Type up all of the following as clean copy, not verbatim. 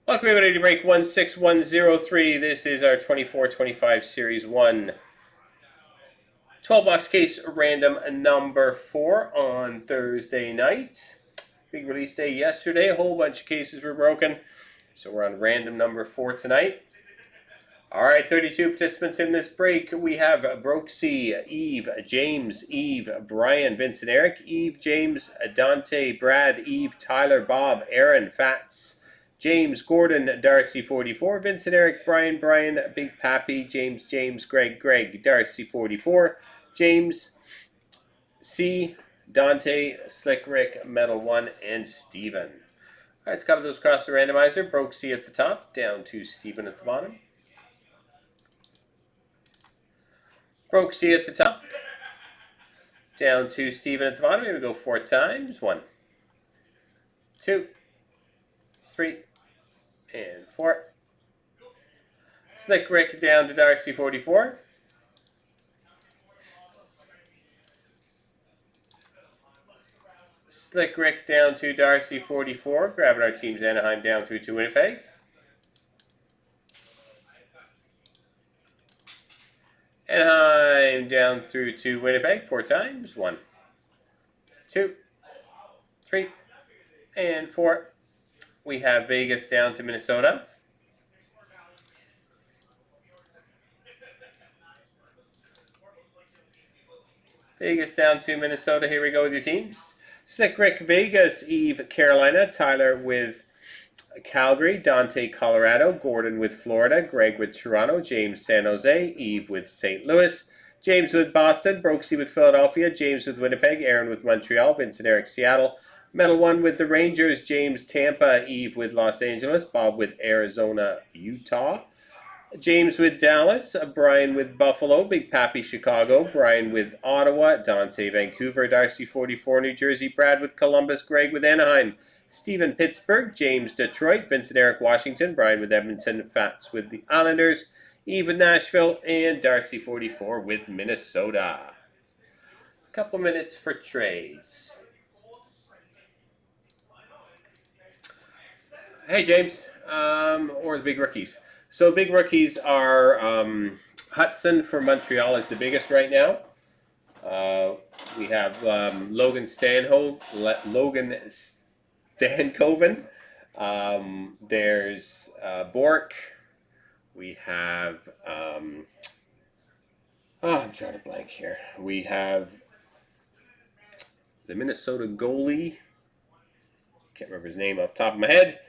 Welcome everybody to break 16103. This is our 24-25 Series 1 12-box case random number 4 on Thursday night. Big release day yesterday. A whole bunch of cases were broken. So we're on random number 4 tonight. Alright, 32 participants in this break. We have Brooksy, Eve, James, Eve, Brian, Vincent, Eric, Eve, James, Dante, Brad, Eve, Tyler, Bob, Aaron, Fats, James, Gordon, Darcy 44, Vincent, Eric, Brian, Big Pappy, James, Greg, Darcy 44, James, C, Dante, Slick Rick, Metal 1, and Steven. Alright, let's cover those across the randomizer. Brooksy at the top, down to Steven at the bottom. Brooksy at the top, down to Steven at the bottom. Here we go 4 times. 1, 2, 3, and 4. Slick Rick down to Darcy 44. Slick Rick down to Darcy 44. Grabbing our teams Anaheim down through to Winnipeg. Anaheim down through to Winnipeg 4 times. 1, 2, 3, and 4. We have Vegas down to Minnesota. Vegas down to Minnesota. Here we go with your teams. Slick Rick, Vegas. Eve, Carolina. Tyler with Calgary. Dante, Colorado. Gordon with Florida. Greg with Toronto. James, San Jose. Eve with St. Louis. James with Boston. Brooksy with Philadelphia. James with Winnipeg. Aaron with Montreal. Vincent, Eric, Seattle. Metal 1 with the Rangers. James, Tampa. Eve with Los Angeles. Bob with Arizona, Utah. James with Dallas, Brian with Buffalo, Big Pappy Chicago, Brian with Ottawa, Dante Vancouver, Darcy 44 New Jersey, Brad with Columbus, Greg with Anaheim, Stephen Pittsburgh, James Detroit, Vincent Eric Washington, Brian with Edmonton, Fats with the Islanders, Eve with Nashville, and Darcy 44 with Minnesota. A couple minutes for trades. Hey James, or the big rookies. So big rookies are Hudson for Montreal is the biggest right now. We have Logan Stankoven. There's Bork. We have I'm trying to blank here. We have the Minnesota goalie. Can't remember his name off the top of my head.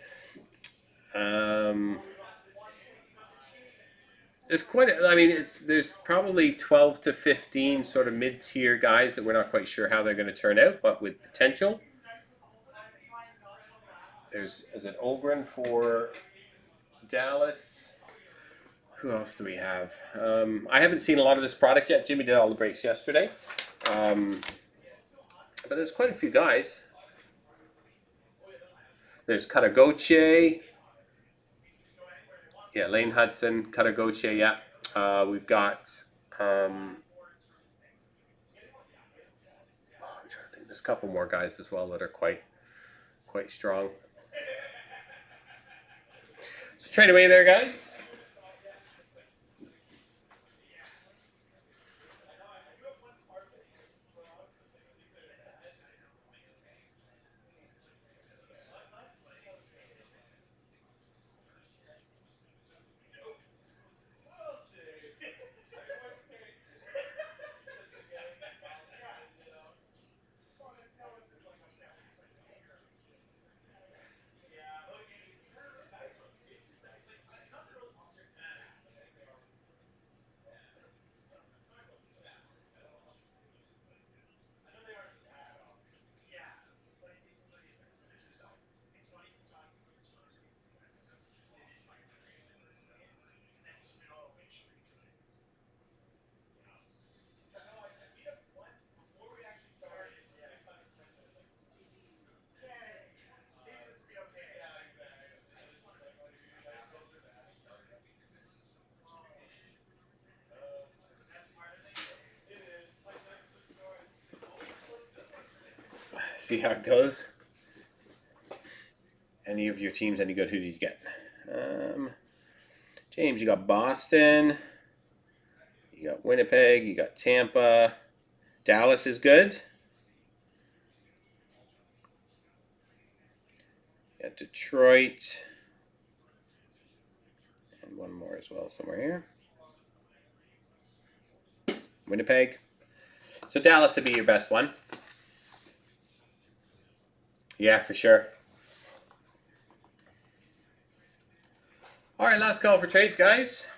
There's probably 12 to 15 sort of mid-tier guys that we're not quite sure how they're going to turn out, but with potential. Is it Ogren for Dallas? Who else do we have? I haven't seen a lot of this product yet. Jimmy did all the breaks yesterday. But there's quite a few guys. There's Katagoche. Yeah, Lane Hudson, Katagoche, yeah. We've got, I'm trying to think, there's a couple more guys as well that are quite strong. So trade away there, guys. See how it goes. Any of your teams any good? Who did you get? James, you got Boston. You got Winnipeg. You got Tampa. Dallas is good. You got Detroit. And one more as well somewhere here. Winnipeg. So Dallas would be your best one. Yeah, for sure. All right, last call for trades, guys.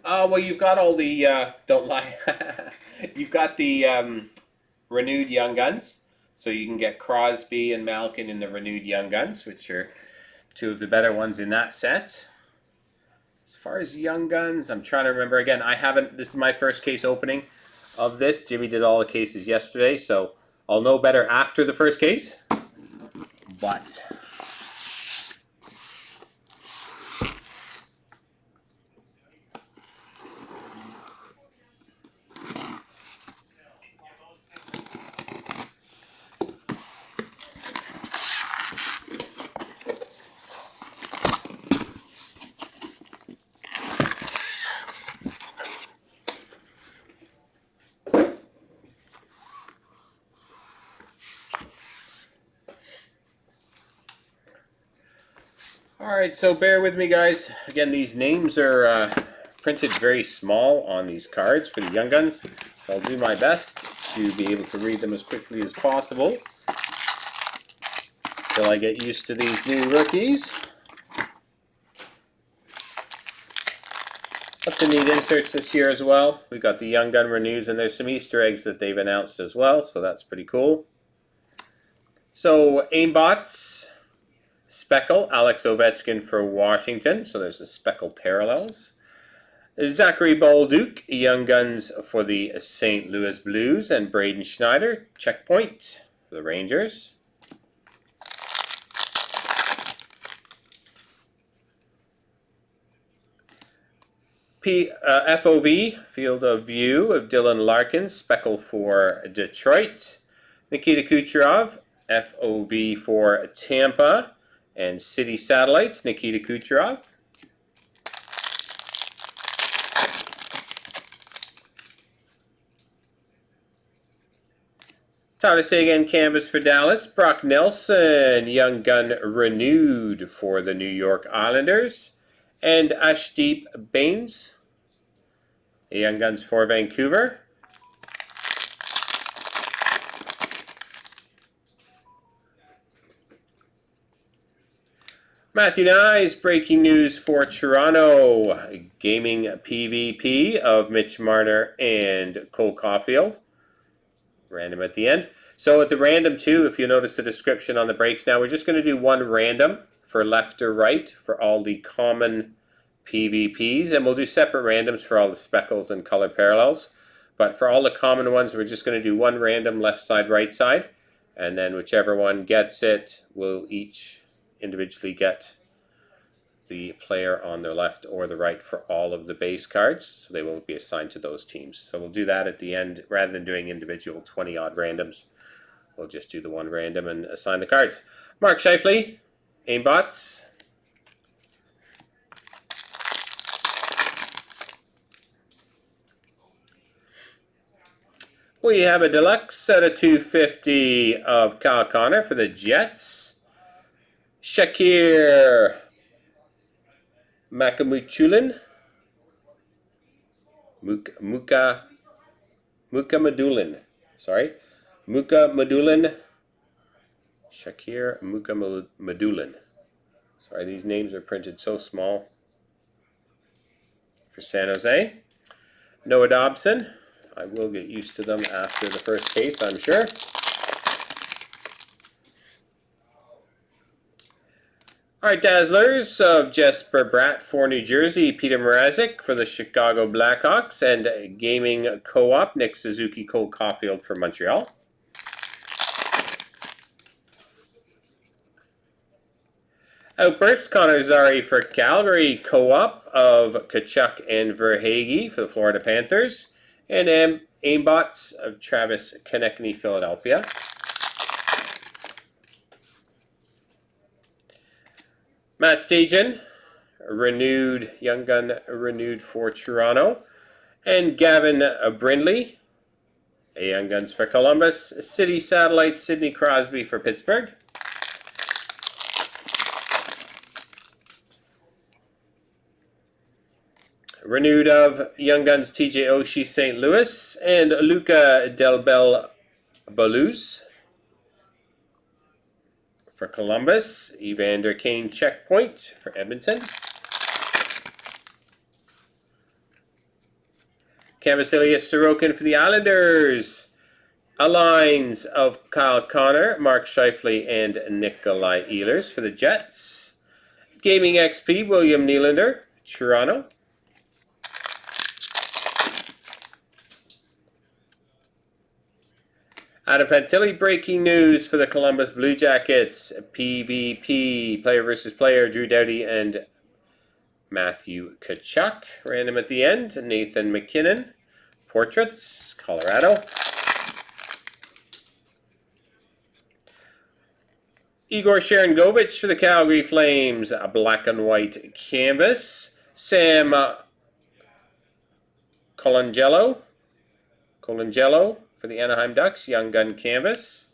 Well, you've got all the, don't lie, you've got the renewed Young Guns. So you can get Crosby and Malkin in the renewed Young Guns, which are two of the better ones in that set. As far as Young Guns, I'm trying to remember. Again, this is my first case opening of this. Jimmy did all the cases yesterday, so I'll know better after the first case. But Alright, so bear with me, guys. Again, these names are printed very small on these cards for the Young Guns. So I'll do my best to be able to read them as quickly as possible until I get used to these new rookies. Got some neat inserts this year as well. We've got the Young Gun renews, and there's some Easter eggs that they've announced as well, so that's pretty cool. So, Aimbots. Speckle, Alex Ovechkin for Washington. So there's the Speckle parallels. Zachary Bolduc, Young Guns for the St. Louis Blues. And Braden Schneider, checkpoint for the Rangers. FOV, Field of View of Dylan Larkin, Speckle for Detroit. Nikita Kucherov, FOV for Tampa. And City Satellites, Nikita Kucherov. Tyler Seguin, canvas for Dallas. Brock Nelson, Young Gun renewed for the New York Islanders. And Ashdeep Baines, Young Guns for Vancouver. Matthew Nyes, breaking news for Toronto. Gaming PvP of Mitch Marner and Cole Caulfield. Random at the end. So at the random too, if you notice the description on the breaks now, we're just going to do one random for left or right for all the common PvPs. And we'll do separate randoms for all the speckles and color parallels. But for all the common ones, we're just going to do one random left side, right side. And then whichever one gets it, we'll each individually get the player on the left or the right for all of the base cards, so they won't be assigned to those teams. So we'll do that at the end. Rather than doing individual 20-odd randoms, we'll just do the one random and assign the cards. Mark Scheifele, Aimbots. We have a deluxe set of 250 of Kyle Connor for the Jets. Shakir Makamuchulin. Muka Madulin. Sorry. Muka Madulin. Shakir Muka Madulin. Sorry, these names are printed so small. For San Jose. Noah Dobson. I will get used to them after the first case, I'm sure. All right, Dazzlers of Jesper Bratt for New Jersey, Peter Mrazek for the Chicago Blackhawks, and Gaming Co-op, Nick Suzuki, Cole Caulfield for Montreal. Outburst, Connor Zary for Calgary, Co-op of Kachuk and Verhaeghe for the Florida Panthers, and Aimbots of Travis Konechny, Philadelphia. Matt Stajan, renewed, Young Gun renewed for Toronto. And Gavin Brindley, a Young Guns for Columbus. City Satellites, Sidney Crosby for Pittsburgh. Renewed of Young Guns TJ Oshie, St. Louis. And Luca Delbel Baluz for Columbus. Evander Kane checkpoint for Edmonton. Vasilius Sorokin for the Islanders. Lines of Kyle Connor, Mark Scheifele, and Nikolai Ehlers for the Jets. Gaming XP, William Nylander, Toronto. Adam Fantilli, breaking news for the Columbus Blue Jackets. PvP, player versus player, Drew Doughty and Matthew Tkachuk. Random at the end. Nathan McKinnon, portraits, Colorado. Igor Sharangovich for the Calgary Flames, a black and white canvas. Sam Colangelo for the Anaheim Ducks, Young Gun canvas.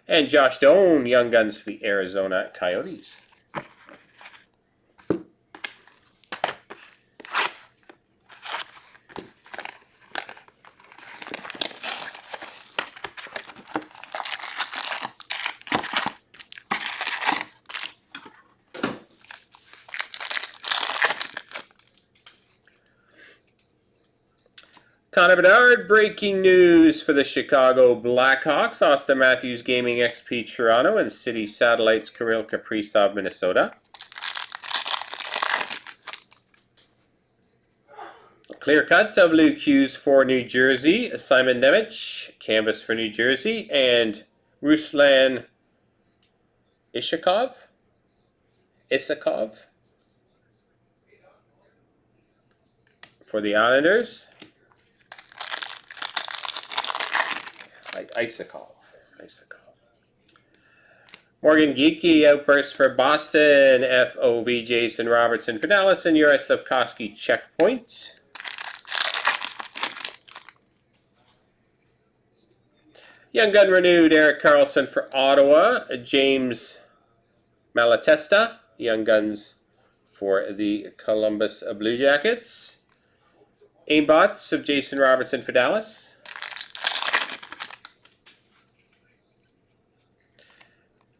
And Josh Doan, Young Guns for the Arizona Coyotes. Connor Bedard, breaking news for the Chicago Blackhawks. Austin Matthews, Gaming XP Toronto, and City Satellites, Kirill Kaprizov, Minnesota. Clear cuts of Luke Hughes for New Jersey. Simon Nemec, canvas for New Jersey, and Ruslan Isakov for the Islanders. Isakov. Morgan Geeky, outburst for Boston. FOV, Jason Robertson for Dallas, and Yuri Slafkovsky, checkpoint. Young Gun renewed, Erik Karlsson for Ottawa. James Malatesta, Young Guns for the Columbus Blue Jackets. Aimbots of Jason Robertson for Dallas.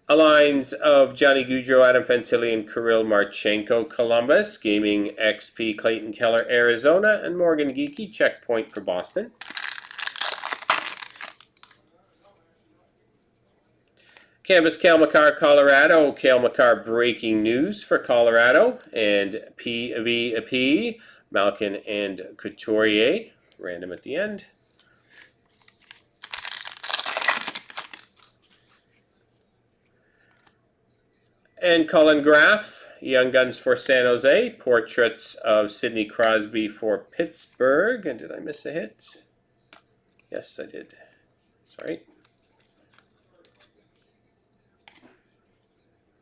Lines of Johnny Gaudreau, Adam Fantilli, and Kirill Marchenko, Columbus. Gaming XP, Clayton Keller, Arizona. And Morgan Geeky, checkpoint for Boston. Canvas, Cale Makar, Colorado. Cale Makar, breaking news for Colorado. And PvP, Malkin and Couturier. Random at the end. And Colin Graff, Young Guns for San Jose. Portraits of Sidney Crosby for Pittsburgh. And did I miss a hit? Yes, I did. Sorry.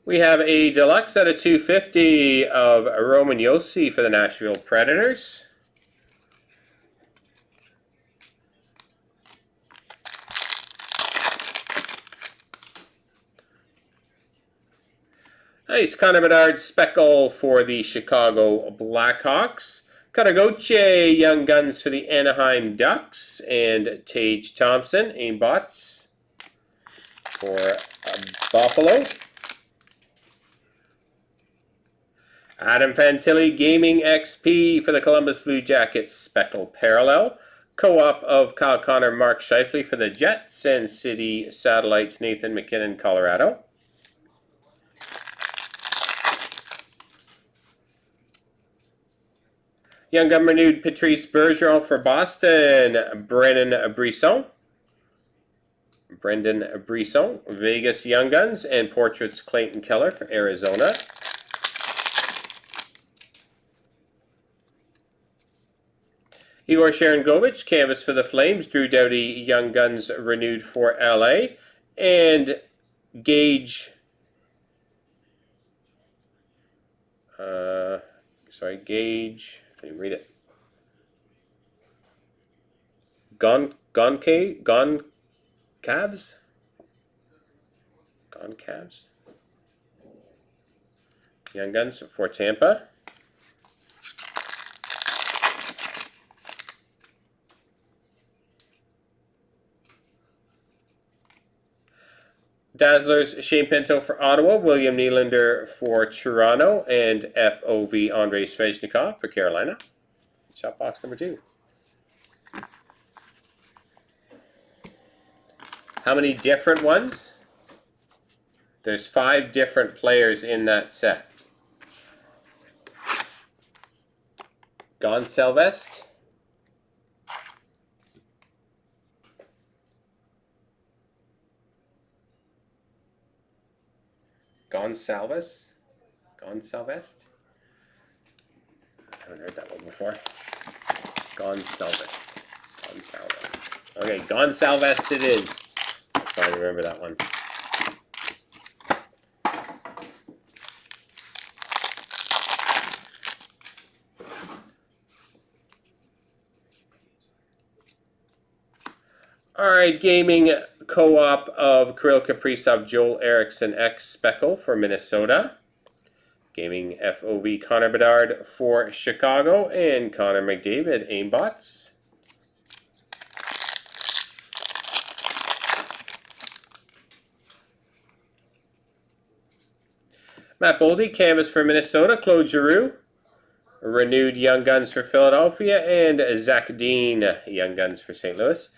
We have a deluxe out of 250 of Roman Josi for the Nashville Predators. Nice Connor Bedard speckle for the Chicago Blackhawks. Karagoche, Young Guns for the Anaheim Ducks. And Tage Thompson, aimbots for Buffalo. Adam Fantilli, Gaming XP for the Columbus Blue Jackets, speckle parallel. Co-op of Kyle Connor, Mark Scheifele for the Jets. And City Satellites, Nathan McKinnon, Colorado. Young Gun renewed, Patrice Bergeron for Boston. Brendan Brisson, Vegas Young Guns, and portraits, Clayton Keller for Arizona. Igor Sharangovich, canvas for the Flames. Drew Doughty, Young Guns renewed for LA. And Gage Sorry, Gage. Can you read it? Gone Cavs? Gone Cavs? Young Guns for Tampa. Dazzlers, Shane Pinto for Ottawa, William Nylander for Toronto, and FOV Andrei Svechnikov for Carolina. Shot box number 2. How many different ones? There's 5 different players in that set. Gonsalves. Gonsalves. I haven't heard that one before. Gonsalves. Okay, Gonsalves it is. Try to remember that one. All right, gaming co-op of Kirill Kaprizov, Joel Eriksson X Speckle for Minnesota. Gaming FOV Connor Bedard for Chicago, and Connor McDavid aimbots. Matt Boldy, canvas for Minnesota. Claude Giroux, renewed Young Guns for Philadelphia, and Zach Dean, Young Guns for St. Louis.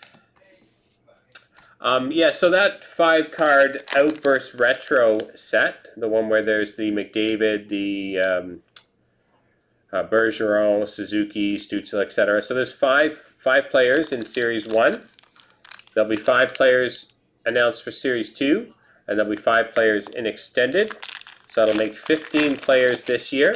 Yeah, so that 5-card Outburst Retro set, the one where there's the McDavid, the Bergeron, Suzuki, Stützle, etc. So there's five players in Series 1. There'll be 5 players announced for Series 2, and there'll be 5 players in Extended. So that'll make 15 players this year.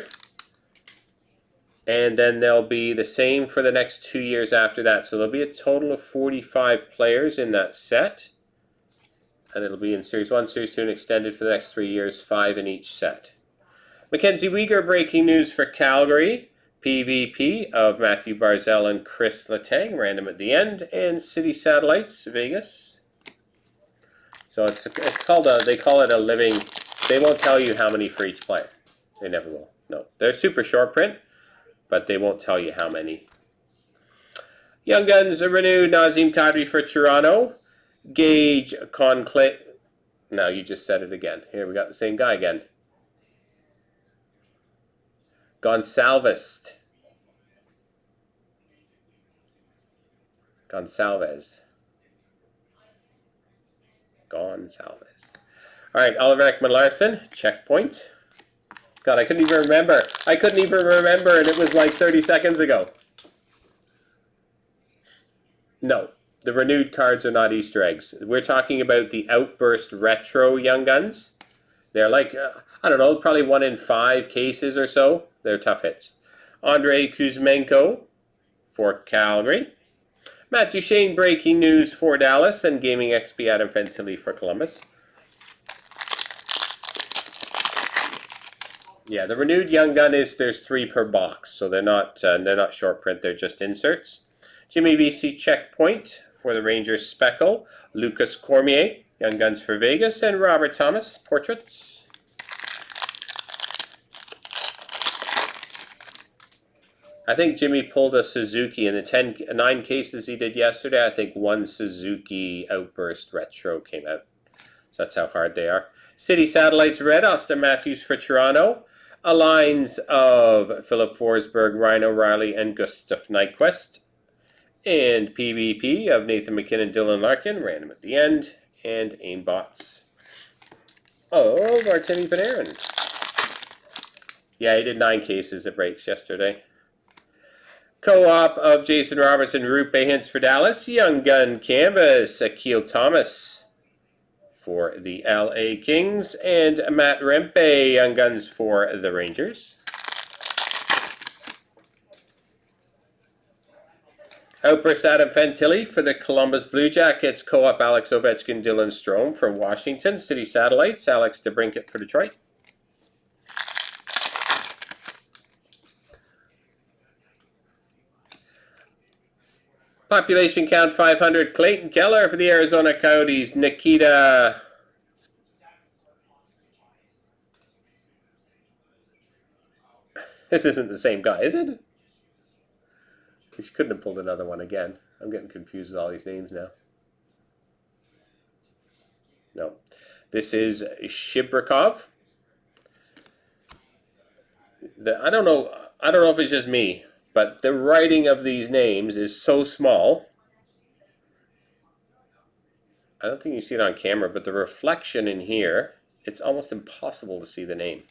And then there'll be the same for the next 2 years after that. So there'll be a total of 45 players in that set. And it'll be in Series 1, Series 2, and Extended for the next 3 years, 5 in each set. Mackenzie Weegar, breaking news for Calgary. PvP of Matthew Barzal and Chris Letang, random at the end. And City Satellites, Vegas. So it's called they call it a living, they won't tell you how many for each player. They never will. No, they're super short print, but they won't tell you how many. Young Guns renewed Nazem Kadri for Toronto. Gage Conclave. No, you just said it again. Here, we got the same guy again. Gonsalves. All right, Oliver Ekman-Larsson, checkpoint. God, I couldn't even remember. And it was like 30 seconds ago. No, the renewed cards are not Easter eggs. We're talking about the Outburst Retro Young Guns. They're like, I don't know, probably 1 in 5 cases or so. They're tough hits. Andrei Kuzmenko for Calgary. Matt Duchene, breaking news for Dallas, and Gaming XP Adam Fantilli for Columbus. Yeah, the renewed Young Gun there's 3 per box, so they're not short print, they're just inserts. Jimmy VC checkpoint for the Rangers Speckle. Lucas Cormier, Young Guns for Vegas, and Robert Thomas portraits. I think Jimmy pulled a Suzuki in the 9 cases he did yesterday. I think 1 Suzuki Outburst Retro came out. So that's how hard they are. City Satellites Red, Austin Matthews for Toronto. Lines of Philip Forsberg, Ryan O'Reilly, and Gustav Nyquist. And PvP of Nathan McKinnon, Dylan Larkin, random at the end. And aimbots of Artemi Panarin. Yeah, he did 9 cases of breaks yesterday. Co-op of Jason Robertson, Rupe Hintz for Dallas. Young Gun canvas, Akil Thomas for the LA Kings. And Matt Rempe, Young Guns for the Rangers. Outburst Adam Fantilli for the Columbus Blue Jackets. Co-op Alex Ovechkin, Dylan Strome for Washington. City Satellites, Alex DeBrincat for Detroit. Population count 500. Clayton Keller for the Arizona Coyotes. Nikita. This isn't the same guy, is it? She couldn't have pulled another one again. I'm getting confused with all these names now. No. This is Shibrikov. I don't know if it's just me, but the writing of these names is so small. I don't think you see it on camera, but the reflection in here, it's almost impossible to see the name.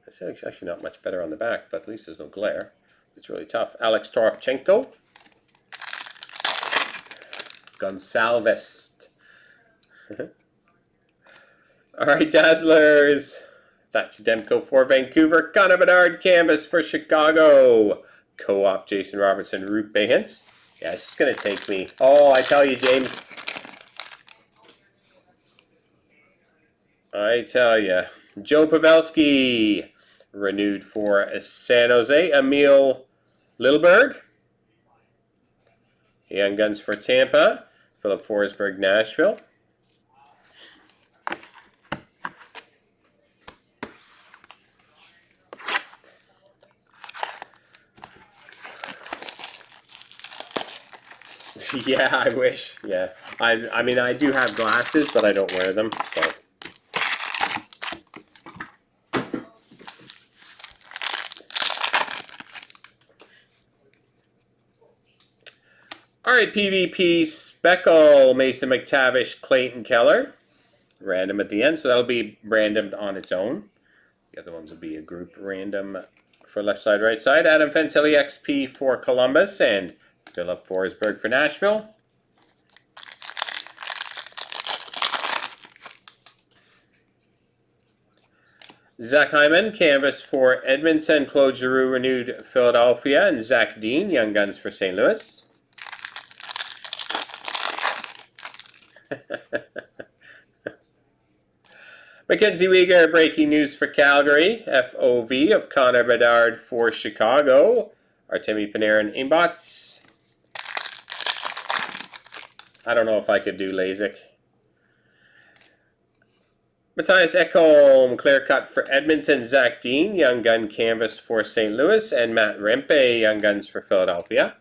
It's actually not much better on the back, but at least there's no glare. It's really tough. Alex Toropchenko. Gonsalves. All right, Dazzlers. Thatcher Demko for Vancouver. Connor Bedard canvas for Chicago. Co-op Jason Robertson, Root Behance. Yeah, it's just going to take me. Oh, I tell you, James. I tell you. Joe Pavelski. Renewed for San Jose. Emil Lilleberg. Young Guns for Tampa. Philip Forsberg, Nashville. Yeah, I wish. Yeah. I mean, I do have glasses, but I don't wear them, so. All right, PvP, Speckle, Mason McTavish, Clayton Keller. Random at the end, so that'll be random on its own. The other ones will be a group random for left side, right side. Adam Fantilli, XP for Columbus, and Philip Forsberg for Nashville. Zach Hyman, canvas for Edmonton. Claude Giroux, renewed Philadelphia. And Zach Dean, Young Guns for St. Louis. Mackenzie Weegar, breaking news for Calgary. FOV of Connor Bedard for Chicago. Artemi Panarin, Inbox. I don't know if I could do LASIK. Matthias Ekholm, clear cut for Edmonton. Zach Dean, Young Gun canvas for St. Louis. And Matt Rempe, Young Guns for Philadelphia.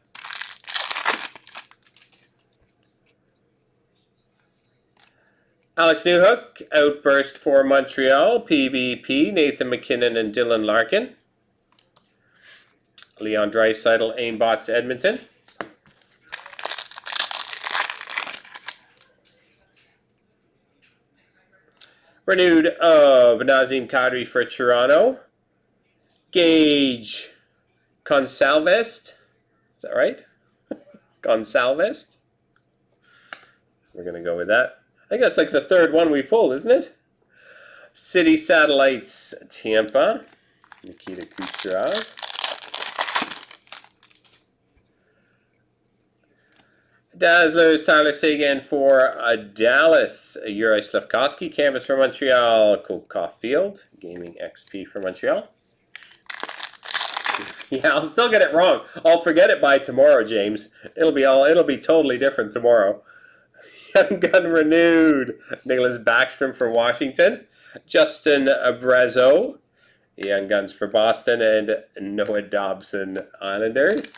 Alex Newhook, outburst for Montreal. PvP, Nathan McKinnon and Dylan Larkin. Leon Draisaitl, Aimbots, Edmonton. Renewed of Nazem Kadri for Toronto. Gage Gonsalves. Is that right? Gonsalves. We're going to go with that. I think that's like the third one we pulled, isn't it? City Satellites, Tampa. Nikita Kucherov. Dazzlers, Tyler Seguin for Dallas. Yuri Slafkovsky, canvas for Montreal. Cole Caulfield, Gaming XP for Montreal. Yeah, I'll still get it wrong. I'll forget it by tomorrow, James. It'll be totally different tomorrow. Young Gun renewed. Nicholas Backstrom for Washington. Justin Brazeau, Young Guns for Boston, and Noah Dobson, Islanders.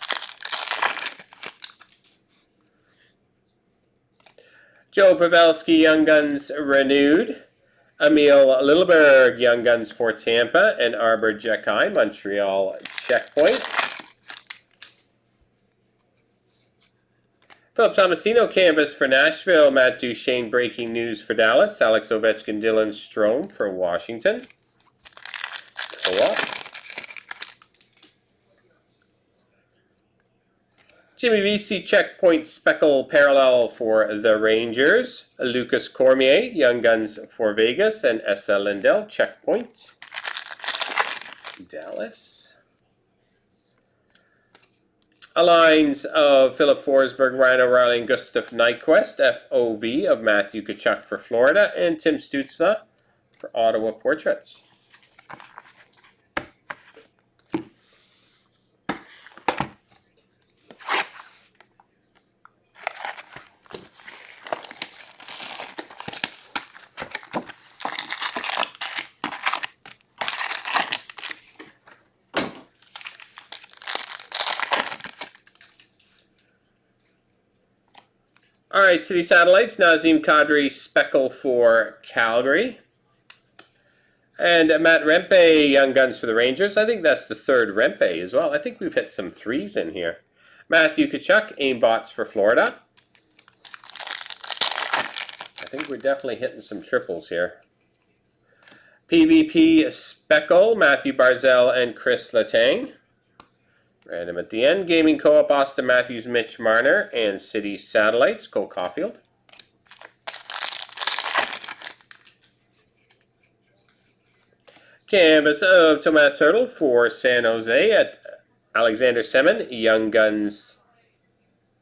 Joe Pavelski, Young Guns renewed. Emil Lilleberg, Young Guns for Tampa, and Arbor Jekai, Montreal checkpoint. Philip Tomasino, canvas for Nashville. Matt Duchene, breaking news for Dallas. Alex Ovechkin, Dylan Strome for Washington. Co-op. Jimmy VC, checkpoint Speckle parallel for the Rangers. Lucas Cormier, Young Guns for Vegas. And Essa Lindell, checkpoint. Dallas. Aligns of Philip Forsberg, Ryan O'Reilly, and Gustav Nyquist. FOV of Matthew Tkachuk for Florida. And Tim Stützle for Ottawa Portraits. All right, City Satellites, Nazem Kadri Speckle for Calgary. And Matt Rempe, Young Guns for the Rangers. I think that's the third Rempe as well. I think we've hit some threes in here. Matthew Tkachuk, Aimbots for Florida. I think we're definitely hitting some triples here. PvP Speckle, Matthew Barzell and Chris Letang. Random at the end. Gaming Co-op, Austin Matthews, Mitch Marner, and City Satellites, Cole Caulfield. Canvas of Tomas Turtle for San Jose at Alexander Semin. Young Guns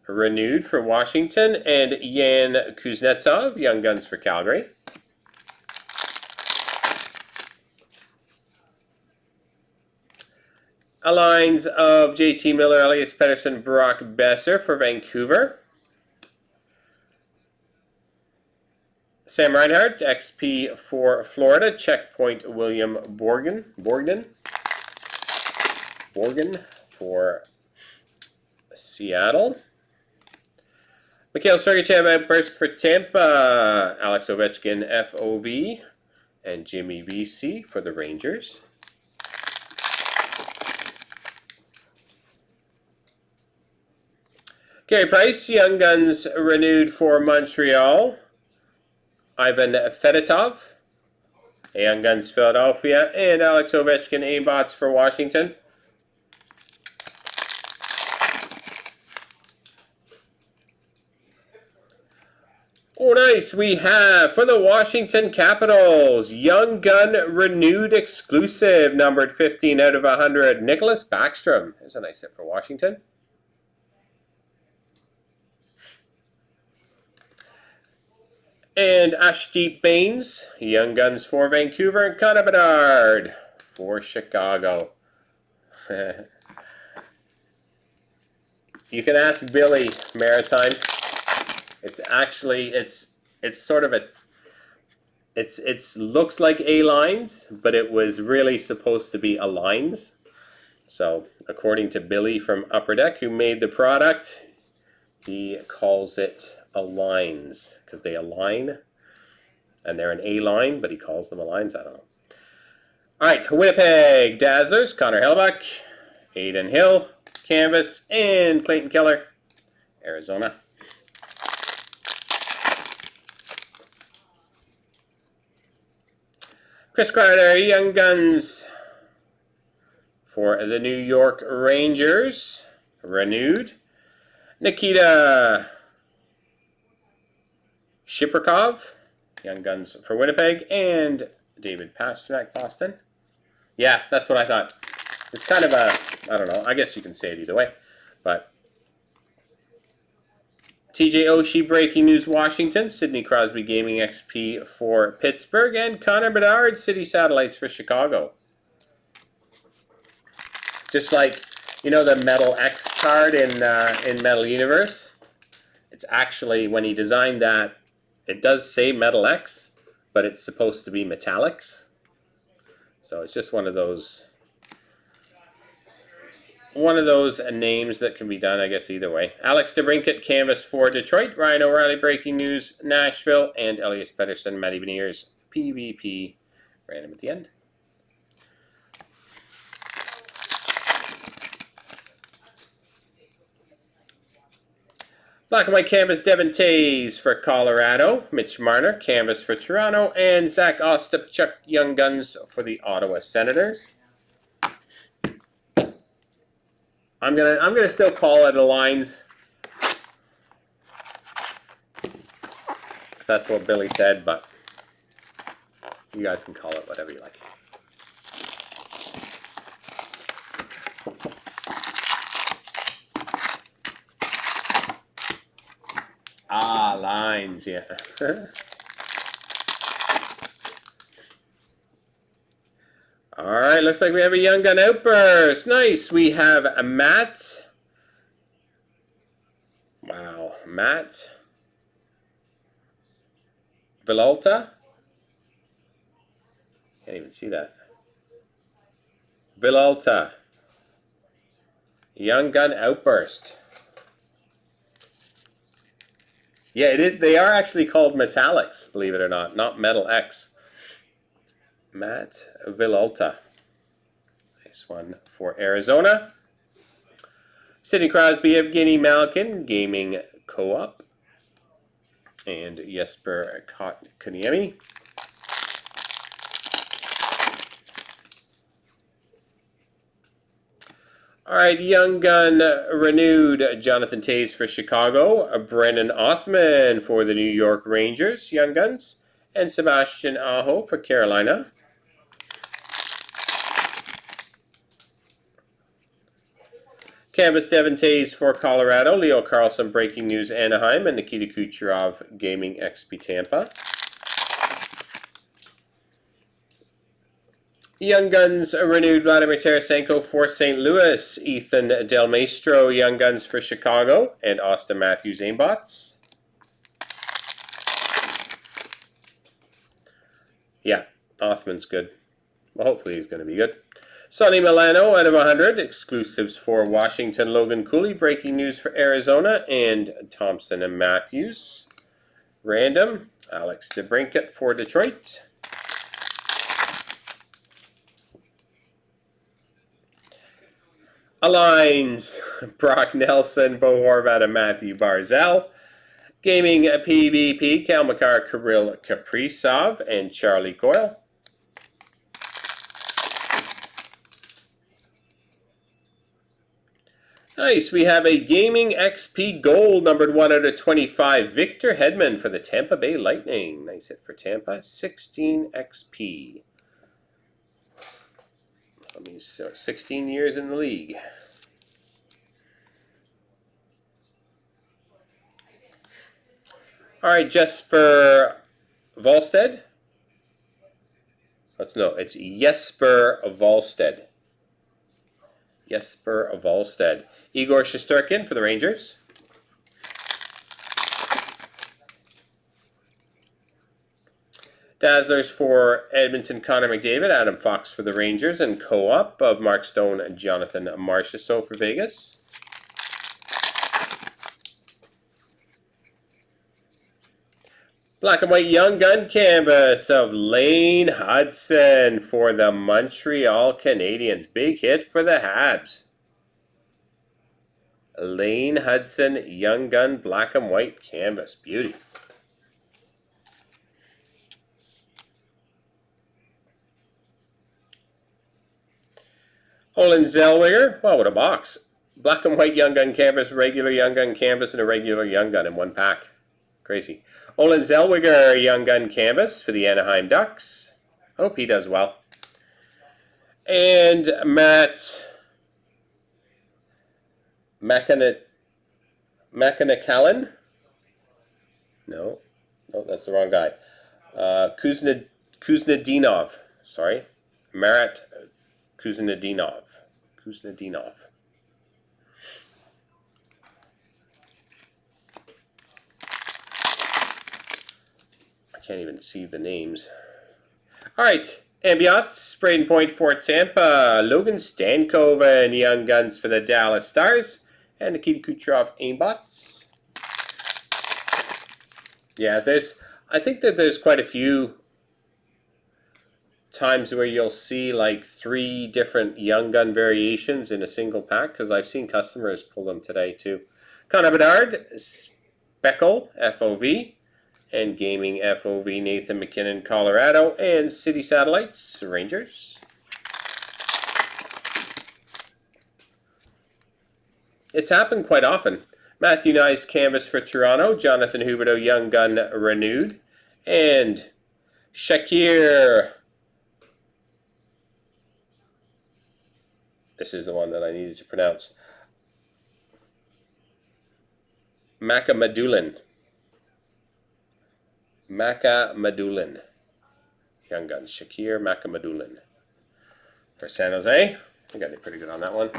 renewed for Washington. And Yan Kuznetsov, Young Guns for Calgary. Lines of JT Miller, Elias Pettersson, Brock Besser for Vancouver. Sam Reinhart, XP for Florida. Checkpoint William Borgen for Seattle. Mikhail Sergachev, Outburst for Tampa. Alex Ovechkin, FOV. And Jimmy VC for the Rangers. Carey Price, Young Guns renewed for Montreal. Ivan Fedotov, Young Guns Philadelphia, and Alex Ovechkin, Aimbots for Washington. Oh, nice. We have, for the Washington Capitals, Young Gun renewed exclusive, numbered 15 out of 100, Nicholas Backstrom. There's a nice hit for Washington. And Ashdeep Baines, Young Guns for Vancouver, and Connor Bedard for Chicago. You can ask Billy Maritime. It's actually, it's sort of a, it's looks like A-lines, but it was really supposed to be a lines. So according to Billy from Upper Deck, who made the product, he calls it aligns because they align and they're an A line, but he calls them aligns. I don't know. All right, Winnipeg Dazzlers, Connor Hellebuck, Aiden Hill, Canvas, and Clayton Keller, Arizona. Chris Kreider, Young Guns for the New York Rangers, renewed. Nikita Shiprikov, Young Guns for Winnipeg, and David Pastrnak, Boston. Yeah, that's what I thought. It's kind of a, I don't know, I guess you can say it either way. But TJ Oshie, Breaking News, Washington. Sidney Crosby, Gaming XP for Pittsburgh. And Connor Bedard, City Satellites for Chicago. Just like, you know, the Metal X card in Metal Universe? It's actually, when he designed that, it does say Metal X, but it's supposed to be Metallics. So it's just one of those names that can be done, I guess, either way. Alex DeBrincat, Canvas for Detroit. Ryan O'Reilly, Breaking News, Nashville. And Elias Pettersson, Matty Beniers, PvP. Random at the end. Black and white canvas, Devin Tays for Colorado. Mitch Marner, canvas for Toronto. And Zach Ostapchuk, Young Guns for the Ottawa Senators. I'm gonna still call it a lines. That's what Billy said, but you guys can call it whatever you like. Ah, lines, yeah. All right, looks like we have a Young Gun Outburst. Nice. We have a Matt. Wow, Matt Villalta. Can't even see that. Villalta. Young Gun Outburst. Yeah, it is. They are actually called metallics, believe it or not Metal X. Matt Villalta. Nice one for Arizona. Sidney Crosby, Evgeny Malkin, Gaming Co-op. And Jesper Kotkaniemi. All right, Young Gun renewed Jonathan Toews for Chicago, Brennan Othman for the New York Rangers, Young Guns, and Sebastian Aho for Carolina. Canvas Devon Toews for Colorado, Leo Carlsson Breaking News Anaheim, and Nikita Kucherov Gaming XP Tampa. Young Guns renewed Vladimir Tarasenko for St. Louis, Ethan Del Maestro Young Guns for Chicago, and Austin Matthews aimbots. Yeah, Othman's good. Well, hopefully he's going to be good. Sonny Milano out of 100, exclusives for Washington, Logan Cooley, Breaking News for Arizona, and Thompson and Matthews. Random, Alex DeBrincat for Detroit. Aligns, Brock Nelson, Bo Horvat, and Matthew Barzal. Gaming PvP, Cal McCarr, Kirill Kaprizov, and Charlie Coyle. Nice, we have a Gaming XP Gold, numbered 1 out of 25. Victor Hedman for the Tampa Bay Lightning. Nice hit for Tampa, 16 XP. That means 16 years in the league. All right, Jesper Volstead. No, it's Jesper Volstead. Jesper Volstead. Igor Shesterkin for the Rangers. Dazzlers for Edmonton, Connor McDavid. Adam Fox for the Rangers. And co-op of Mark Stone and Jonathan Marchessault for Vegas. Black and white Young Gun canvas of Lane Hudson for the Montreal Canadiens. Big hit for the Habs. Lane Hudson Young Gun black and white canvas. Beauty. Olin Zellweger. Wow, what a box. Black and white Young Gun canvas, regular Young Gun canvas, and a regular Young Gun in one pack. Crazy. Olin Zellweger Young Gun canvas for the Anaheim Ducks. Hope he does well. And Matt McAnacallan. No, that's the wrong guy. Kuznedinov. Sorry. Marat Kuznedinov. I can't even see the names. All right. Ambiance, Braden Point for Tampa. Logan Stankoven, Young Guns for the Dallas Stars. And Nikita Kucherov aimbots. Yeah, I think that there's quite a few times where you'll see like 3 different Young Gun variations in a single pack, because I've seen customers pull them today too. Connor Bedard, Speckle, FOV, and Gaming FOV, Nathan McKinnon, Colorado, and City Satellites, Rangers. It's happened quite often. Matthew Nyes canvas for Toronto, Jonathan Huberdeau Young Gun renewed, and Shakir. This is the one that I needed to pronounce. Macamadulin. Young Guns. Shakir Macamadulin. For San Jose. I got it pretty good on that one.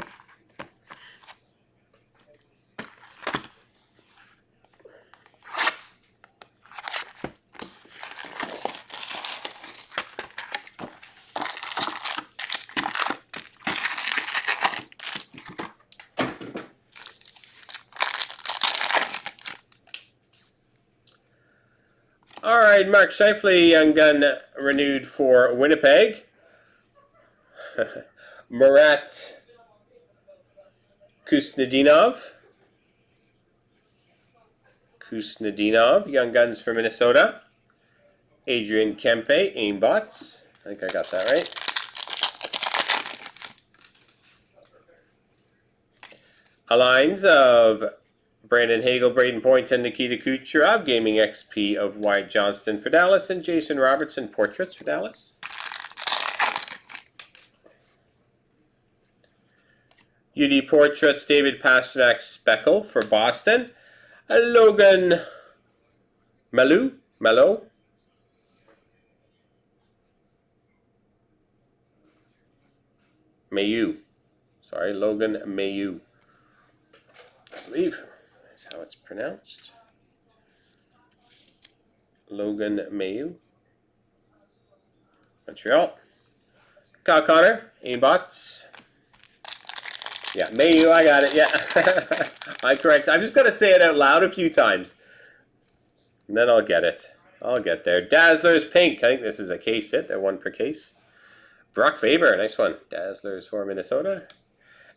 right, Mark Scheifele, Young Gun renewed for Winnipeg. Murat Kusnedinov, Young Guns for Minnesota. Adrian Kempe, aimbots. I think I got that right. A lines of Brandon Hagel, Braden Point, and Nikita Kucherov. Gaming XP of Wyatt Johnston for Dallas. And Jason Robertson, portraits for Dallas. UD Portraits, David Pastrnak, Speckle for Boston. Logan Malo. Mayu. Sorry, Logan Mayu. I believe that's how it's pronounced. Logan Mayu. Montreal. Kyle Connor, aimbots. Yeah, Mayu, I got it, yeah. I correct. I've just got to say it out loud a few times. And then I'll get it. I'll get there. Dazzlers Pink. I think this is a case hit. They're one per case. Brock Faber, nice one. Dazzlers for Minnesota.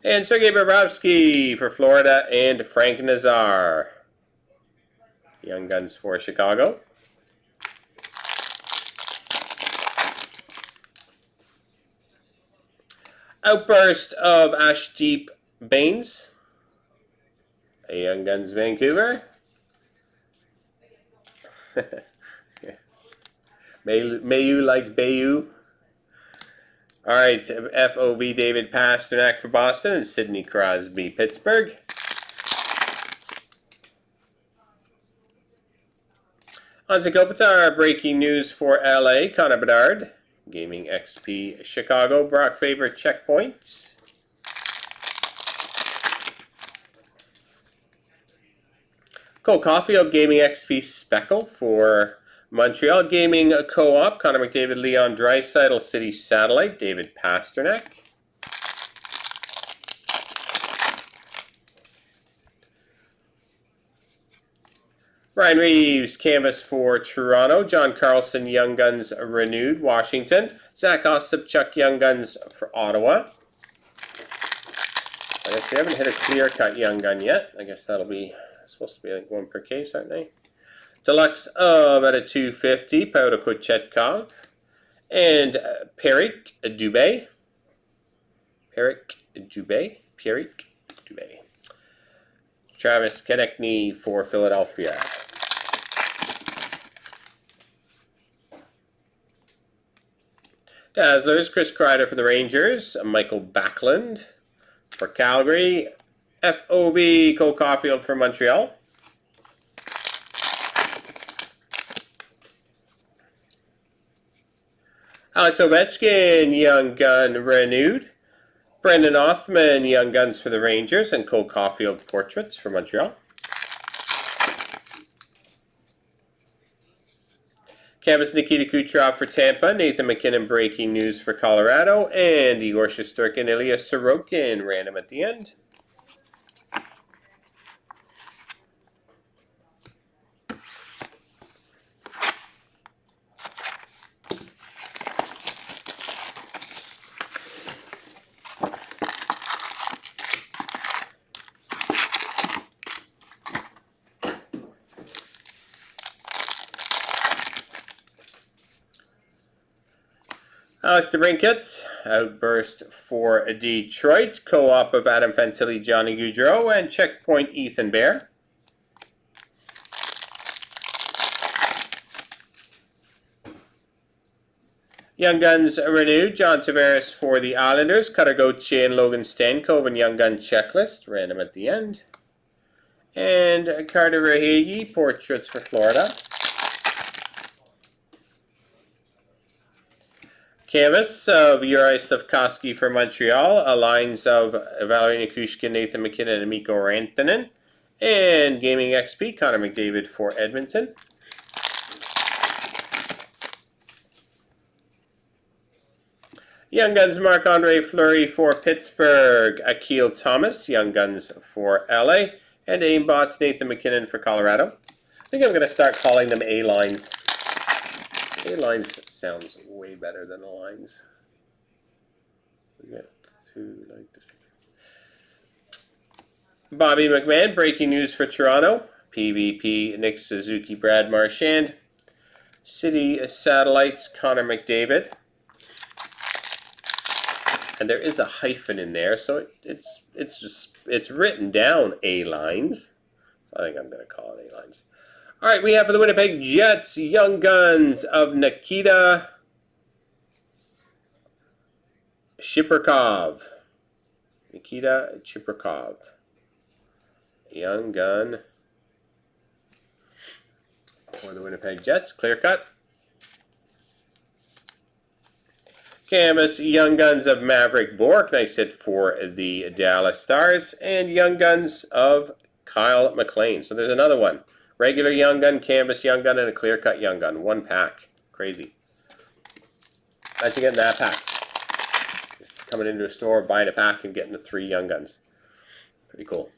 And Sergei Bobrovsky for Florida. And Frank Nazar. Young Guns for Chicago. Outburst of Ashdeep Baines. Young Guns Vancouver. Mayu like Bayou. All right, FOV David Pastrnak for Boston and Sidney Crosby, Pittsburgh. Hansi Kopitar, breaking news for LA, Connor Bedard. Gaming XP, Chicago, Brock Faber, checkpoints. Cole Caulfield, Gaming XP, Speckle for Montreal. Gaming Co-op, Connor McDavid, Leon Draisaitl, City Satellite, David Pastrnak. Ryan Reeves, canvas for Toronto. John Carlson, Young Guns renewed, Washington. Zach Ostapchuk, Young Guns for Ottawa. I guess we haven't hit a clear-cut Young Gun yet. I guess that'll be supposed to be like one per case, aren't they? Deluxe of at a 250, Pyotr Kochetkov. And Pierrick Dubé. Travis Konechny for Philadelphia. Dazzlers, Chris Kreider for the Rangers. Michael Backlund for Calgary. FOB Cole Caulfield for Montreal. Alex Ovechkin, Young Gun renewed. Brendan Othman, Young Guns for the Rangers. And Cole Caulfield, portraits for Montreal. Canvas Nikita Kucherov for Tampa. Nathan McKinnon, breaking news for Colorado. And Igor Shesterkin, Ilya Sorokin, random at the end. Alex DeBrincat, outburst for Detroit. Co-op of Adam Fantilli, Johnny Gaudreau, and checkpoint Ethan Bear. Young Guns renewed. John Tavares for the Islanders. Cutter Gauthier and Logan Stankov and Young Gun checklist. Random at the end. And Carter Verhaeghe, portraits for Florida. Canvas of Uri Slafkovsky for Montreal. Lines of Valeri Nichushkin, Nathan McKinnon, and Mikko Rantanen. And Gaming XP, Connor McDavid for Edmonton. Young Guns Marc-Andre Fleury for Pittsburgh. Akil Thomas, Young Guns for LA. And Aimbots Nathan McKinnon for Colorado. I think I'm going to start calling them A-lines. A-lines sounds way better than the lines. We get two like this. Bobby McMahon, breaking news for Toronto. PvP, Nick Suzuki, Brad Marchand. City Satellites, Connor McDavid. And there is a hyphen in there, so it's written down A-lines. So I think I'm going to call it A-lines. All right, we have for the Winnipeg Jets, Young Guns of Nikita Chiprikov. Nikita Chiprikov. Young gun for the Winnipeg Jets. Clear cut. Canvas, Young Guns of Maverick Bourque. Nice hit for the Dallas Stars. And Young Guns of Kyle McLean. So there's another one. Regular Young Gun, Canvas Young Gun, and a clear cut Young Gun. One pack. Crazy. Imagine getting that pack. Just coming into a store, buying a pack, and getting the 3 Young Guns. Pretty cool.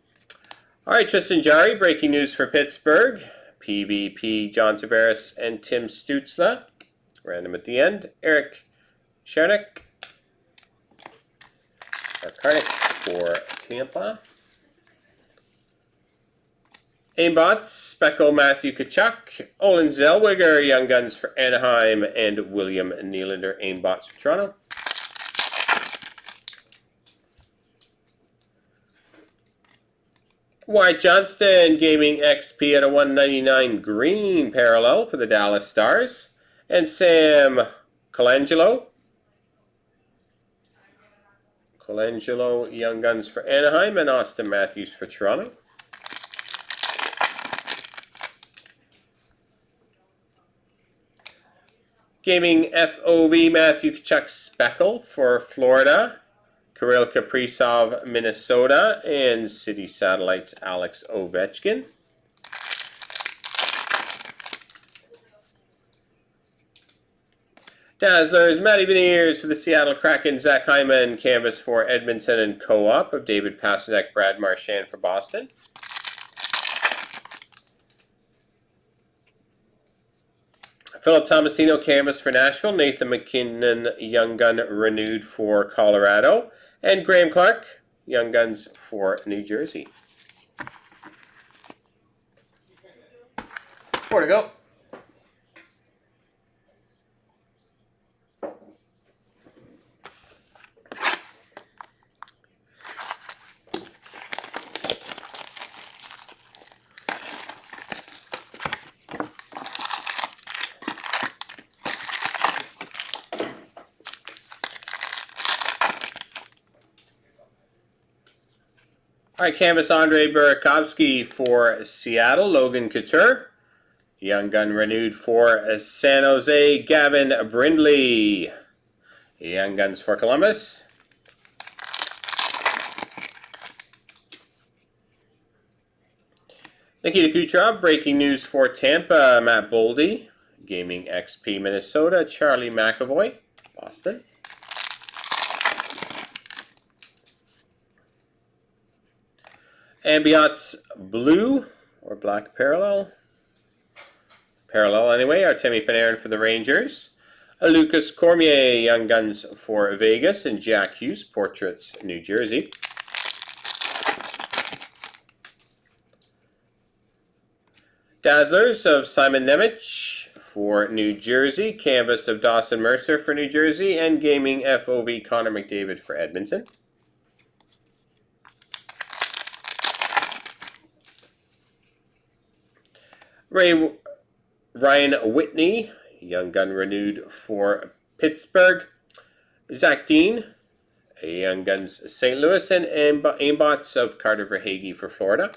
All right, Tristan Jarry, breaking news for Pittsburgh. PvP, John Tavares and Tim Stützle. Random at the end. Eric Sharnick. Or Karnik for Tampa. Aimbots, Speckle, Matthew Tkachuk. Olin Zellweger, Young Guns for Anaheim. And William Nylander, Aimbots for Toronto. Wyatt Johnston, Gaming XP at a 199 green parallel for the Dallas Stars. And Sam Colangelo. Young Guns for Anaheim. And Austin Matthews for Toronto. Gaming FOV, Matthew Tkachuk Speckle for Florida. Kirill Kaprizov, Minnesota, and City Satellites, Alex Ovechkin. Dazzlers, Matty Beniers for the Seattle Kraken, Zach Hyman, canvas for Edmonton, and co-op of David Pastrnak, Brad Marchand for Boston. Philip Tomasino, canvas for Nashville, Nathan McKinnon, Young Gun renewed for Colorado. And Graham Clark, Young Guns for New Jersey. 4 to go. All right, canvas Andrei Burakovsky for Seattle, Logan Couture. Young Gun renewed for San Jose, Gavin Brindley. Young Guns for Columbus. Nikita Kucherov, breaking news for Tampa, Matt Boldy. Gaming XP Minnesota, Charlie McAvoy, Boston. Ambiance Blue, or Black Parallel. Parallel anyway, Artemi Panarin for the Rangers. Lucas Cormier, Young Guns for Vegas. And Jack Hughes, Portraits, New Jersey. Dazzlers of Simon Nemec for New Jersey. Canvas of Dawson Mercer for New Jersey. And Gaming FOV Connor McDavid for Edmonton. Ryan Whitney, Young Gun renewed for Pittsburgh. Zach Dean, Young Guns St. Louis, and aimbots of Carter Verhaeghe for Florida.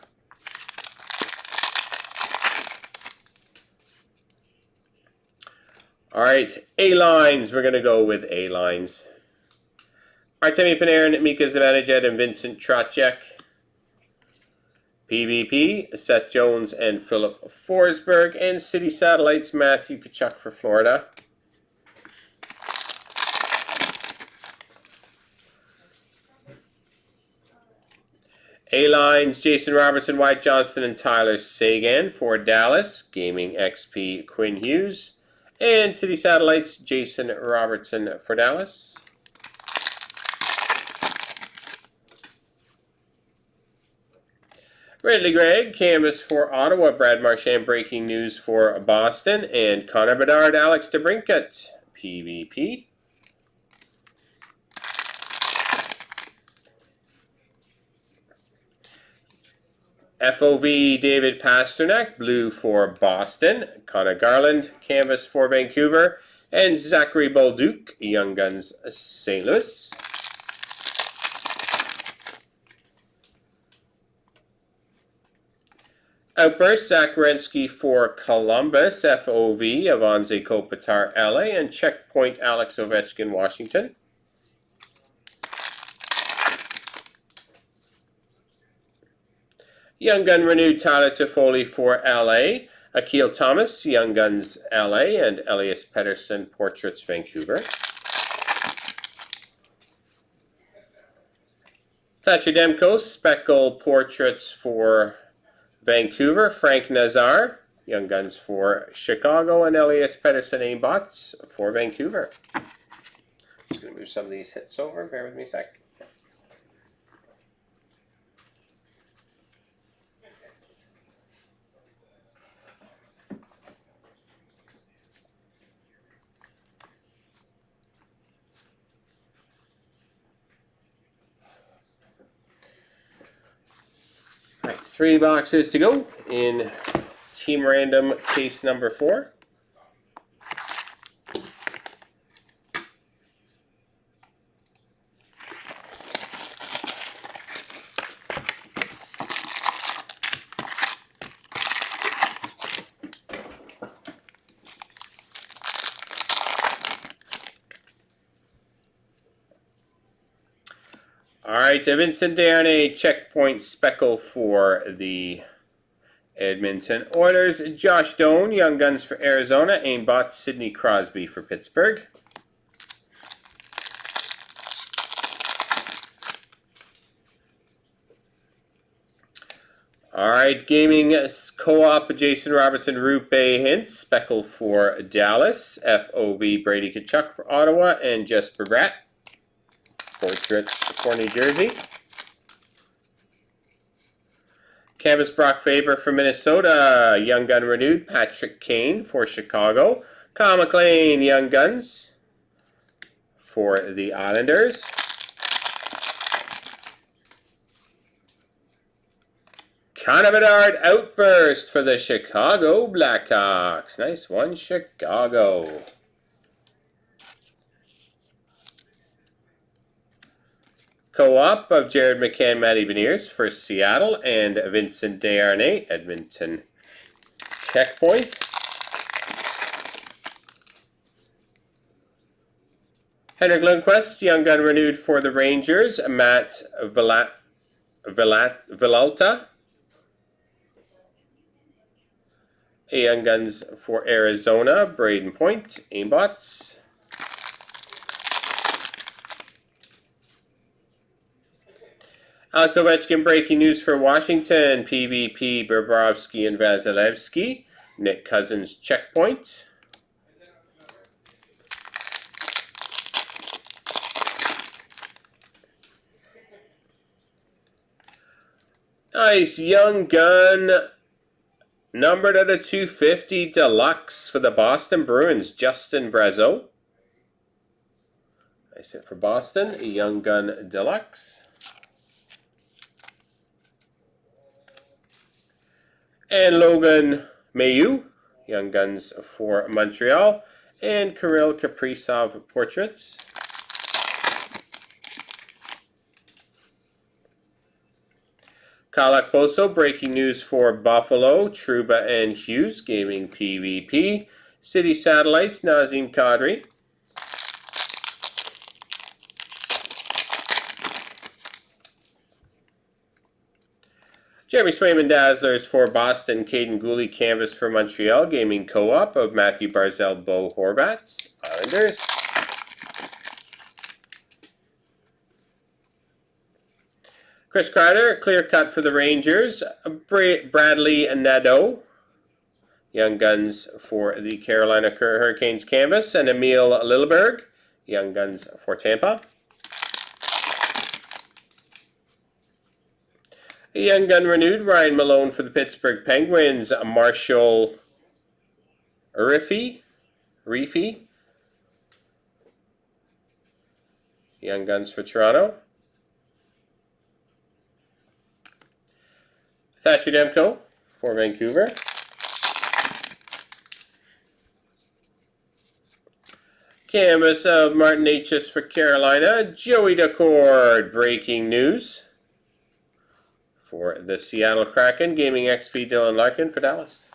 All right, A-lines. We're going to go with A-lines. Artemi Panarin, Mika Zibanejad, and Vincent Trocheck. PvP, Seth Jones and Philip Forsberg. And City Satellites, Matthew Tkachuk for Florida. A-lines, Jason Robertson, Wyatt Johnston, and Tyler Seguin for Dallas. Gaming XP, Quinn Hughes. And City Satellites, Jason Robertson for Dallas. Ridley Gregg, canvas for Ottawa. Brad Marchand, breaking news for Boston. And Connor Bedard, Alex DeBrincat, PvP. FOV, David Pasternak, blue for Boston. Connor Garland, canvas for Vancouver. And Zachary Bolduc, Young Guns, St. Louis. Outburst, Zach Werenski for Columbus, FOV, Avanze Kopitar, LA, and Checkpoint, Alex Ovechkin, Washington. Young Gun renewed, Tyler Toffoli for LA, Akil Thomas, Young Guns, LA, and Elias Pettersson, Portraits, Vancouver. Thatcher Demko, Speckle, Portraits for Vancouver. Frank Nazar, Young Guns for Chicago, and Elias Pettersson aimbots for Vancouver. Just going to move some of these hits over. Bear with me a sec. All right, 3 boxes to go in Team Random case number 4. All right, Vincent Desharnais, Checkpoint Speckle for the Edmonton Oilers. Josh Doan, Young Guns for Arizona. Aimbot, Sidney Crosby for Pittsburgh. All right, Gaming Co-op, Jason Robertson, Rupe Hintz, Speckle for Dallas. FOV, Brady Tkachuk for Ottawa. And Jesper Bratt, Portraits for New Jersey. Canvas, Brock Faber for Minnesota. Young Gun renewed, Patrick Kane for Chicago. Kyle McLean, Young Guns for the Islanders. Connor Bedard, Outburst for the Chicago Blackhawks. Nice one, Chicago. Co-op of Jared McCann, Matty Beniers for Seattle, and Vincent Desharnais, Edmonton. Checkpoint. Henrik Lundqvist, Young Gun renewed for the Rangers. Matt Villalta, Young Guns for Arizona. Braden Point, aimbots. Alex Ovechkin, breaking news for Washington. PvP, Bobrovsky and Vasilevsky. Nick Cousins, Checkpoint. Nice Young Gun, numbered at a 250 deluxe for the Boston Bruins, Justin Brazeau. Nice hit for Boston, a Young Gun deluxe. And Logan Mailloux, Young Guns for Montreal. And Kirill Kaprizov, Portraits. Kyle Okposo, breaking news for Buffalo. Trouba and Hughes, Gaming PvP. City Satellites, Nazem Kadri. Jeremy Swayman Dazzlers for Boston. Caden Gooley, canvas for Montreal. Gaming Co-op of Matthew Barzal, Bo Horvats, Islanders. Chris Kreider, clear cut for the Rangers. Bradley Nadeau, Young Guns for the Carolina Hurricanes canvas, and Emil Lilleberg, Young Guns for Tampa. A Young Gun renewed, Ryan Malone for the Pittsburgh Penguins, Marshall Reefy, Young Guns for Toronto. Thatcher Demko for Vancouver. Canvas of Martin H.S. for Carolina. Joey Dacord, breaking news for the Seattle Kraken. Gaming XP Dylan Larkin for Dallas.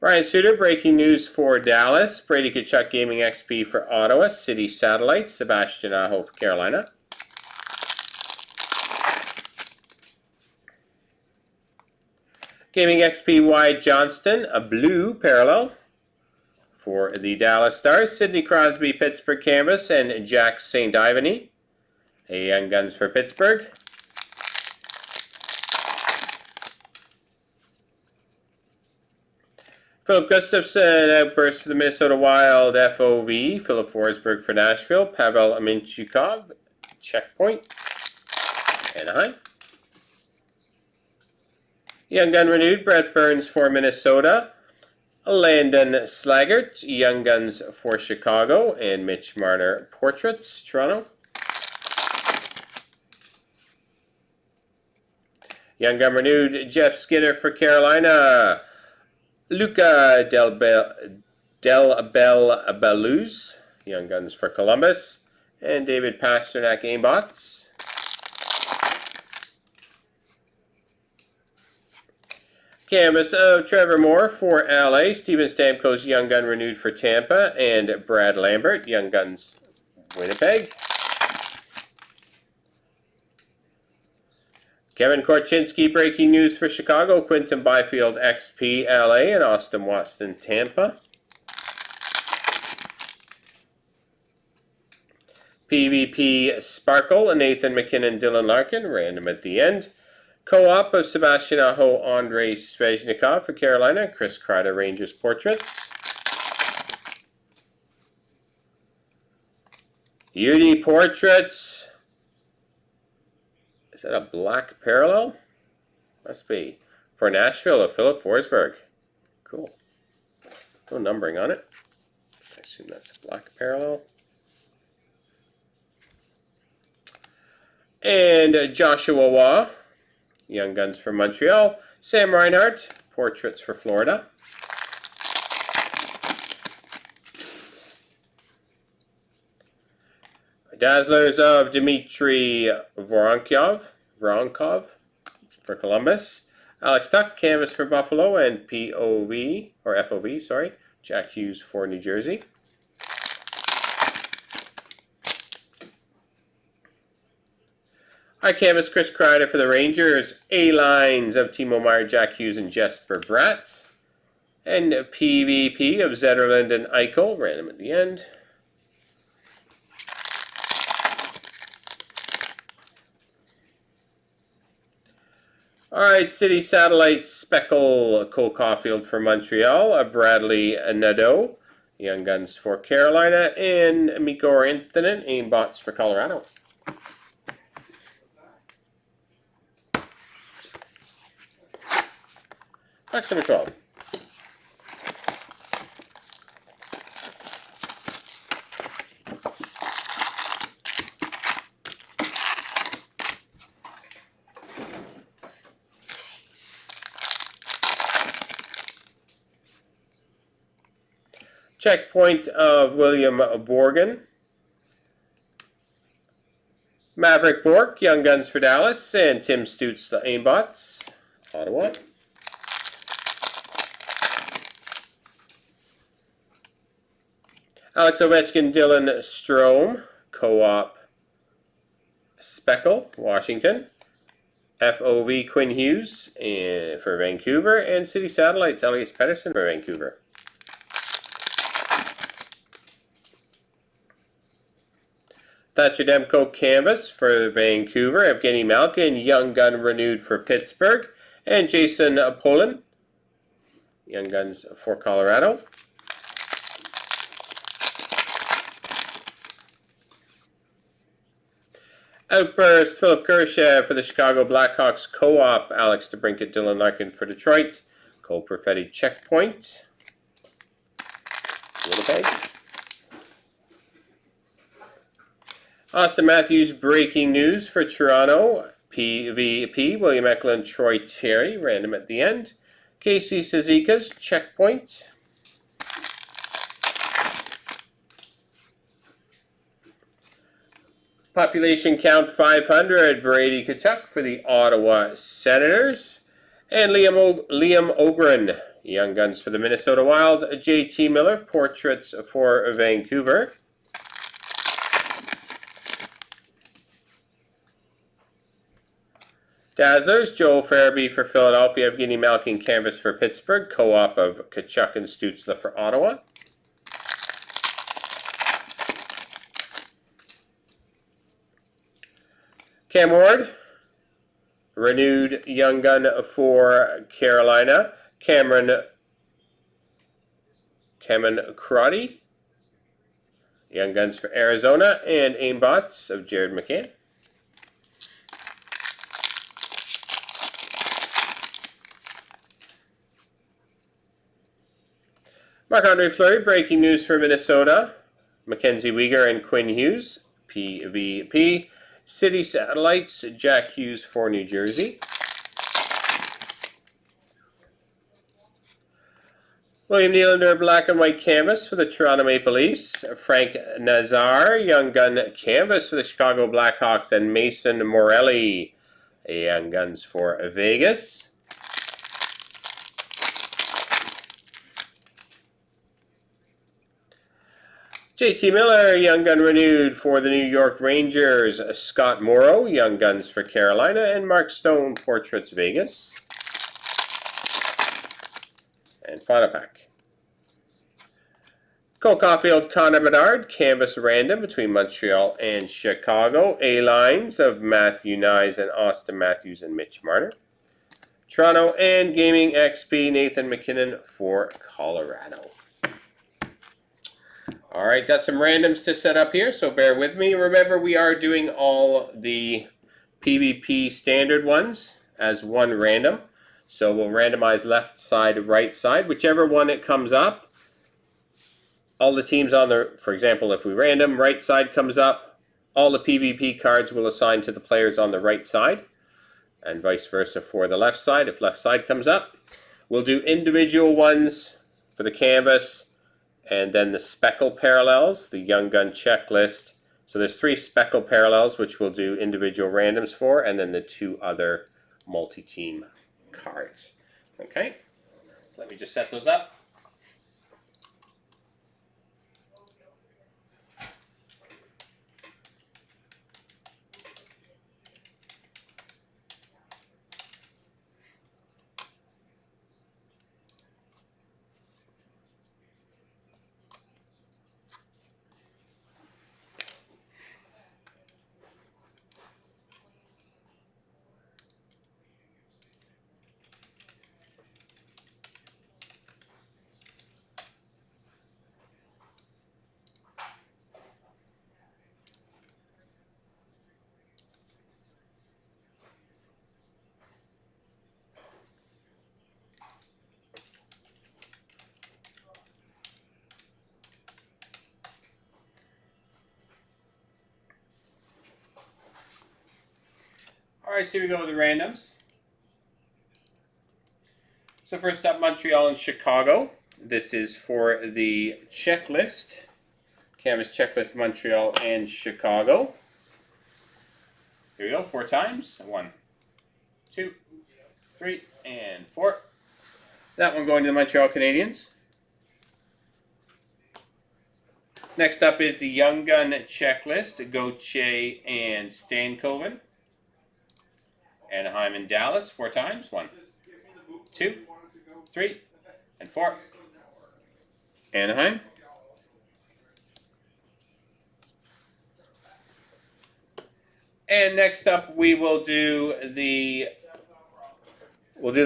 Ryan Suter, breaking news for Dallas. Brady Tkachuk, Gaming XP for Ottawa. City Satellites, Sebastian Aho for Carolina. Gaming XP Wyatt Johnston, a blue parallel for the Dallas Stars. Sidney Crosby, Pittsburgh canvas, and Jack St. Ivany, a Young Guns for Pittsburgh. Philip Gustafson, outburst for the Minnesota Wild, FOV. Philip Forsberg for Nashville. Pavel Mintyukov, checkpoint, Anaheim. Young Gun renewed, Brett Burns for Minnesota. Landon Slaggert, Young Guns for Chicago. And Mitch Marner, portraits, Toronto. Young Gun renewed, Jeff Skinner for Carolina. Luca Del Belluz, Young Guns for Columbus. And David Pasternak, aimbots. Canvas of Trevor Moore for LA. Steven Stamkos, Young Gun renewed for Tampa. And Brad Lambert, Young Guns, Winnipeg. Kevin Korchinski, breaking news for Chicago. Quinton Byfield, XP, LA. And Austin Watson, Tampa. PvP Sparkle, Nathan McKinnon, Dylan Larkin, random at the end. Co-op of Sebastian Aho, Andrei Svechnikov for Carolina. Chris Kreider, Rangers portraits. Beauty portraits. Is that a black parallel? Must be. For Nashville of Philip Forsberg. Cool. No numbering on it. I assume that's a black parallel. And Joshua Waugh, Young Guns for Montreal. Sam Reinhart, portraits for Florida. Dazzlers of Dmitry Voronkov for Columbus. Alex Tuck, canvas for Buffalo, and POV, or FOV, sorry, Jack Hughes for New Jersey. Our canvas, Chris Kreider for the Rangers. A-lines of Timo Meier, Jack Hughes, and Jesper Bratt. And PvP of Zetterlund and Eichel, random at the end. Alright, City Satellites, Speckle, Cole Caulfield for Montreal, a Bradley Nadeau, Young Guns for Carolina, and Mikko Rantanen, aimbots for Colorado. Box number 12. Checkpoint of William Borgen. Maverick Bork, Young Guns for Dallas, and Tim Stutz, the aimbots, Ottawa. Alex Ovechkin, Dylan Strome, co-op Speckle, Washington. FOV, Quinn Hughes for Vancouver. And City Satellites, Elias Pettersson for Vancouver. Thatcher Demko Canvas for Vancouver. Evgeny Malkin, Young Gun renewed for Pittsburgh. And Jason Polin, Young Guns for Colorado. Outburst, Philip Kurashev for the Chicago Blackhawks Co-op. Alex DeBrincat, Dylan Larkin for Detroit. Cole Perfetti, Checkpoint. Winnipeg. Austin Matthews, breaking news for Toronto. PVP, William Eklund, Troy Terry, random at the end. Casey Cizikas, Checkpoint. Population count 500, Brady Tkachuk for the Ottawa Senators. And Liam Ogren, Young Guns for the Minnesota Wild. JT Miller, Portraits for Vancouver. Dazzlers, Joel Farabee for Philadelphia. Evgeny Malkin, Canvas for Pittsburgh. Co-op of Tkachuk and Stützle for Ottawa. Cam Ward, renewed Young Gun for Carolina. Cameron Crotty, Young Guns for Arizona. And Aimbots of Jared McCann. Marc-Andre Fleury, breaking news for Minnesota. Mackenzie Weegar and Quinn Hughes, PVP. City Satellites, Jack Hughes for New Jersey. William Nylander, black and white canvas for the Toronto Maple Leafs. Frank Nazar, Young Gun canvas for the Chicago Blackhawks. And Mason Morelli, Young Guns for Vegas. JT Miller, Young Gun renewed for the New York Rangers. Scott Morrow, Young Guns for Carolina. And Mark Stone, Portraits Vegas. And final pack. Cole Caulfield, Connor Bedard, Canvas random between Montreal and Chicago. A-lines of Matthew Nyes and Austin Matthews and Mitch Marner. Toronto and Gaming XP, Nathan McKinnon for Colorado. All right, got some randoms to set up here, so bear with me. Remember, we are doing all the PvP standard ones as one random. So we'll randomize left side, right side. Whichever one it comes up, all the teams on the, for example, if we random, right side comes up, all the PvP cards will assign to the players on the right side, and vice versa for the left side if left side comes up. We'll do individual ones for the canvas, and then the speckle parallels, the Young Gun checklist. So there's 3 speckle parallels, which we'll do individual randoms for, and then the 2 other multi-team cards. Okay, so let me just set those up. All right, so here we go with the randoms. So first up, Montreal and Chicago. This is for the checklist. Canvas checklist, Montreal and Chicago. Here we go, 4 times. 1, 2, 3, and 4. That one going to the Montreal Canadiens. Next up is the Young Gun checklist. Gauthier and Stankoven. Anaheim and Dallas 4 times. 1, 2, 3, and 4. Anaheim. And next up, we will do the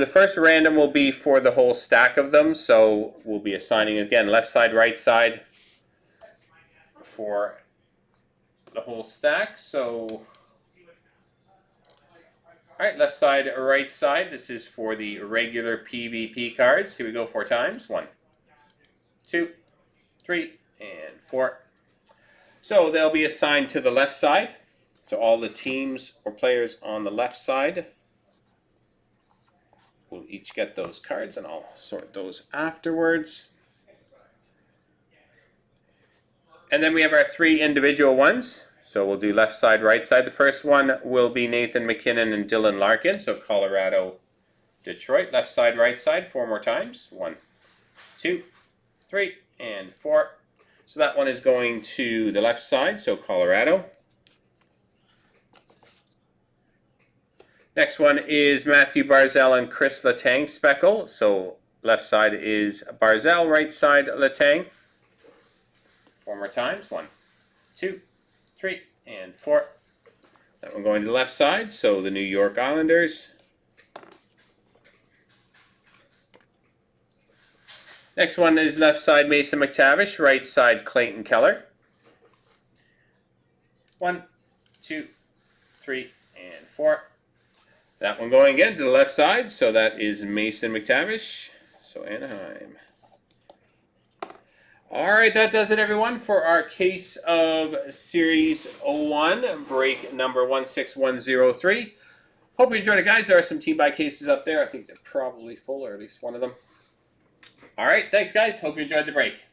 first random will be for the whole stack of them. So we'll be assigning again left side, right side for the whole stack. So, all right, left side, right side. This is for the regular PvP cards. Here we go 4 times. 1, 2, 3, and 4. So they'll be assigned to the left side. So all the teams or players on the left side will each get those cards, and I'll sort those afterwards. And then we have our 3 individual ones. So we'll do left side, right side. The first one will be Nathan McKinnon and Dylan Larkin. So Colorado, Detroit. Left side, right side. 4 more times. 1, 2, 3, and 4. So that one is going to the left side. So Colorado. Next one is Matthew Barzal and Chris Letang Speckle. So left side is Barzal, right side Letang. 4 more times. 1, 2, 3, and 4. That one going to the left side. So the New York Islanders. Next one is left side Mason McTavish, right side Clayton Keller. 1, 2, 3, and 4. That one going again to the left side, so that is Mason McTavish. So Anaheim. All right, that does it, everyone, for our case of Series 01, break number 16103. Hope you enjoyed it, guys. There are some team buy cases up there. I think they're probably full, or at least one of them. All right, thanks, guys. Hope you enjoyed the break.